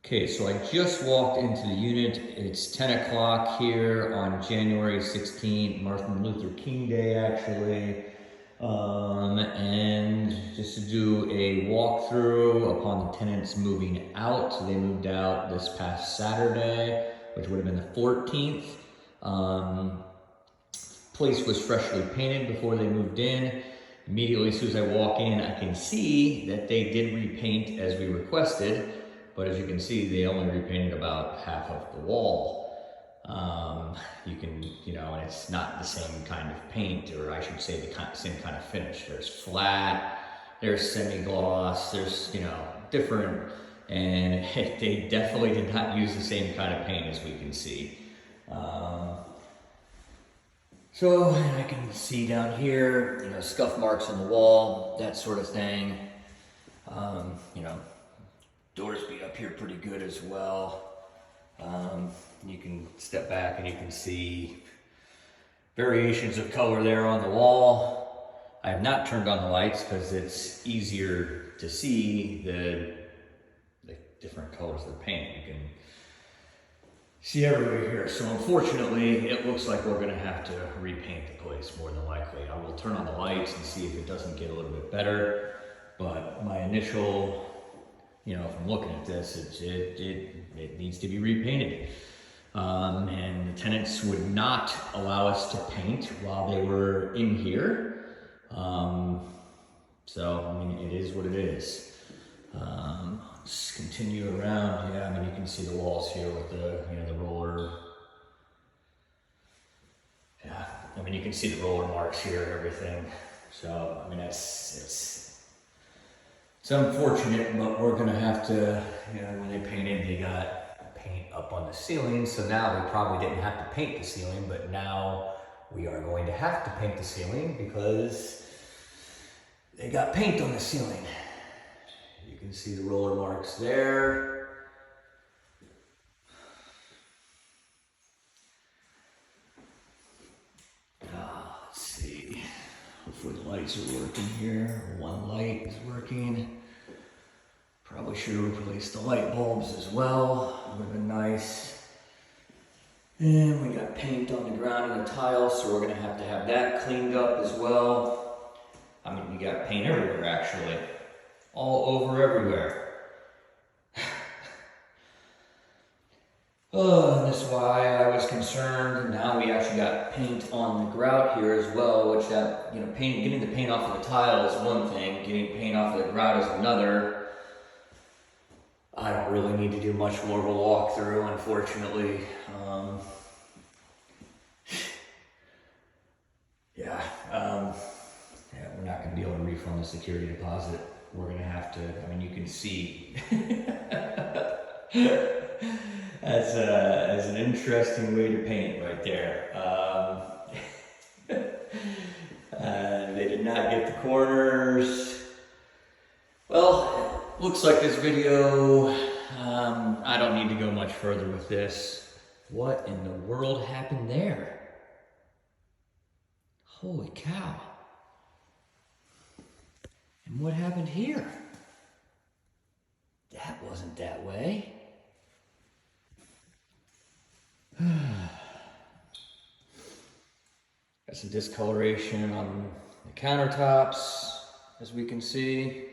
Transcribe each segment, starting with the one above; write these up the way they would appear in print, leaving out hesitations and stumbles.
Okay, so I just walked into the unit. It's 10 o'clock here on January 16th, Martin Luther King Day, actually. And just to do a walkthrough upon the tenants moving out. So they moved out this past Saturday, which would have been the 14th. Place was freshly painted before they moved in. Immediately as soon as I walk in, I can see that they did repaint as we requested. But as you can see, they only repainted about half of the wall. And it's not the same kind of paint, or I should say the same kind of finish. There's flat, there's semi-gloss, there's, different, and they definitely did not use the same kind of paint as we can see. So I can see down here, scuff marks on the wall, that sort of thing. Doors beat up here pretty good as well. You can step back and you can see variations of color there on the wall. I have not turned on the lights because it's easier to see the different colors of the paint. You can see everywhere here. So unfortunately, it looks like we're gonna have to repaint the place more than likely. I will turn on the lights and see if it doesn't get a little bit better. But my initial, from looking at this, it needs to be repainted. And the tenants would not allow us to paint while they were in here. It is what it is. Let's continue around. Yeah, you can see the walls here with the roller. Yeah, you can see the roller marks here and everything. So, it's unfortunate, but we're gonna have to, when they painted, they got paint up on the ceiling. So now we probably didn't have to paint the ceiling, but now we are going to have to paint the ceiling because they got paint on the ceiling. You can see the roller marks there. Let's see. Hopefully the lights are working here. One light is working. Probably should have replaced the light bulbs as well. Would have been nice. And we got paint on the ground and the tiles, so we're gonna have to have that cleaned up as well. We got paint everywhere actually. All over everywhere. And this is why I was concerned. Now we actually got paint on the grout here as well, which getting the paint off of the tile is one thing, getting paint off of the grout is another. I don't really need to do much more of a walkthrough, unfortunately. We're not going to be able to refund the security deposit. We're going to have to, you can see. That's an interesting way to paint right there. They did not get the corners. Well, it looks like this video, I don't need to go much further with this. What in the world happened there? Holy cow. And what happened here? That wasn't that way. Got some discoloration on the countertops, as we can see.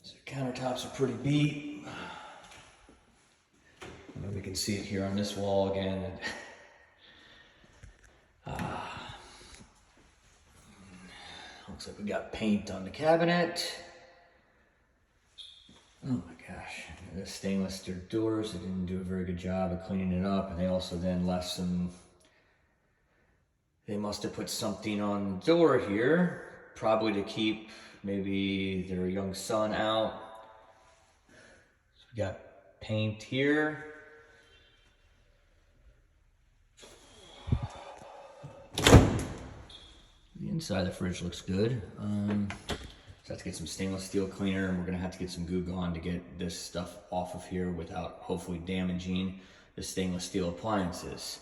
So the countertops are pretty beat. We can see it here on this wall again. Looks like we got paint on the cabinet. Oh my gosh, the stainless steel doors, they didn't do a very good job of cleaning it up, and they also then left they must have put something on the door here, probably to keep maybe their young son out. So we got paint here. The inside of the fridge looks good. So I have to get some stainless steel cleaner, and we're gonna have to get some Goo Gone to get this stuff off of here without hopefully damaging the stainless steel appliances.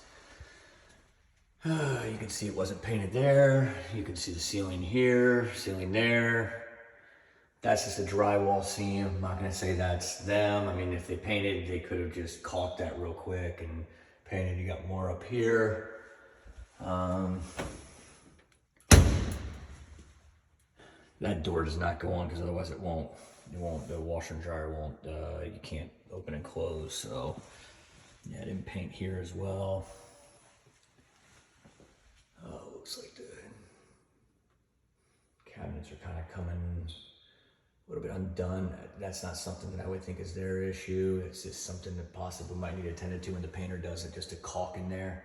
You can see it wasn't painted there. You can see the ceiling here, ceiling there. That's just a drywall seam. I'm not gonna say that's them. I mean, if they painted, they could have just caulked that real quick and painted. You got more up here. That door does not go on because otherwise it won't, the washer and dryer won't, you can't open and close. So yeah, I didn't paint here as well. Looks like the cabinets are kind of coming a little bit undone. That's not something that I would think is their issue. It's just something that possibly might need attended to when the painter does it, just a caulk in there.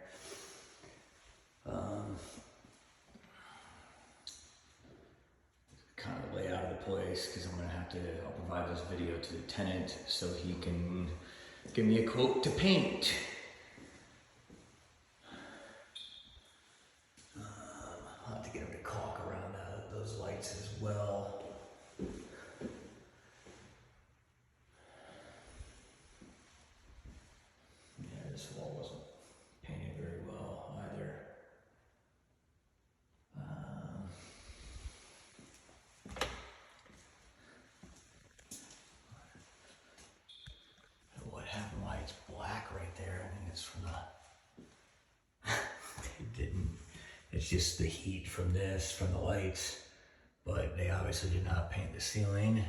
Kind of the layout of the place, because I'm gonna have to, I'll provide this video to the tenant so he can give me a quote to paint. I'll have to get him to caulk around those lights as well. Yeah, this wall wasn't painted very well either. What happened? Why it's black right there? I think it's from the. It didn't. It's just the heat from this, from the lights. But they obviously did not paint the ceiling.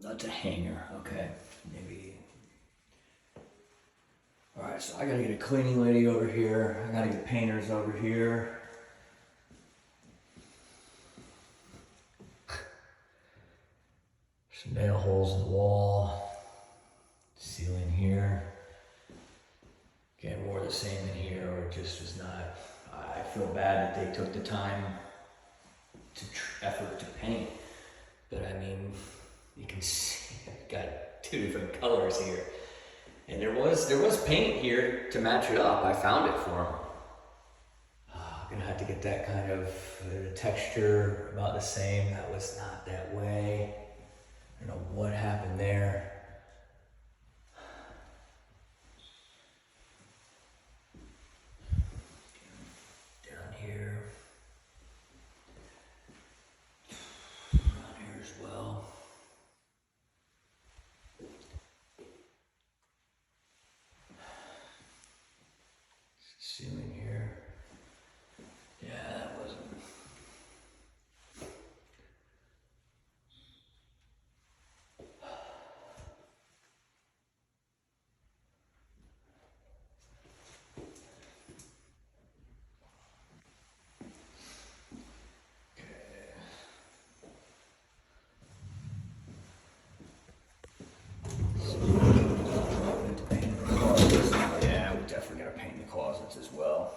That's a hanger. Okay, maybe. All right, so I gotta get a cleaning lady over here. I gotta get painters over here. Some nail holes in the wall. Ceiling here. Again, more the same in here, or it just was not. I feel bad that they took the time to effort to paint, but I mean, you can see I've got two different colors here, and there was paint here to match it up. I found it for them. I'm gonna have to get that kind of the texture about the same. That was not that way. I don't know what happened there. Down here. Down here as well. Ceiling here. Yeah, that wasn't. Yeah, we definitely gotta paint the closets as well.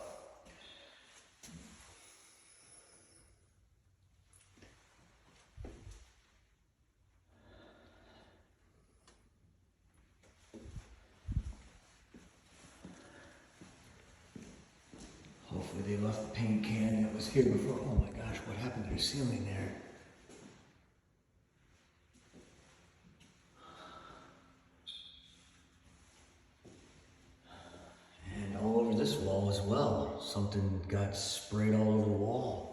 Hopefully they left the paint can that was here before. Oh my gosh, what happened to the ceiling there? And all over this wall as well. Something got sprayed all over the wall.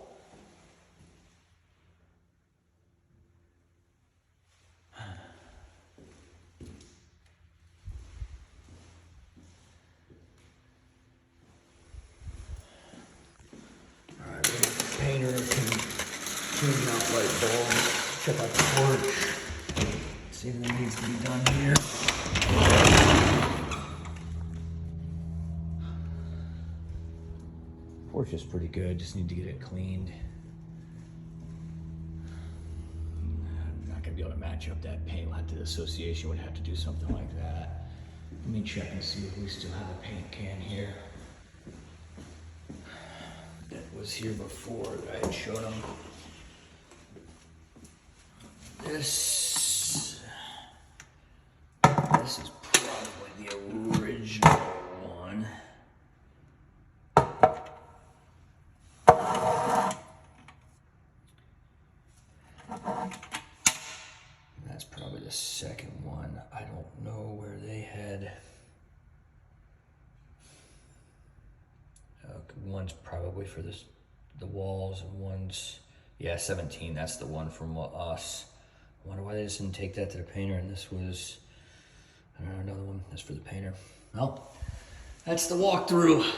Painter can change out light bulbs, check out the porch, see if anything needs to be done here. Porch is pretty good, just need to get it cleaned. I'm not gonna be able to match up that paint. The association would have to do something like that. Let me check and see if we still have a paint can here. Was here before that I had shown them. This is probably the original one. That's probably the second one. I don't know where they had. one's probably for this, the walls, and one's, yeah, 17. That's the one from us. I wonder why they just didn't take that to the painter, and this was, I don't know, another one. That's for the painter. Well, that's the walkthrough.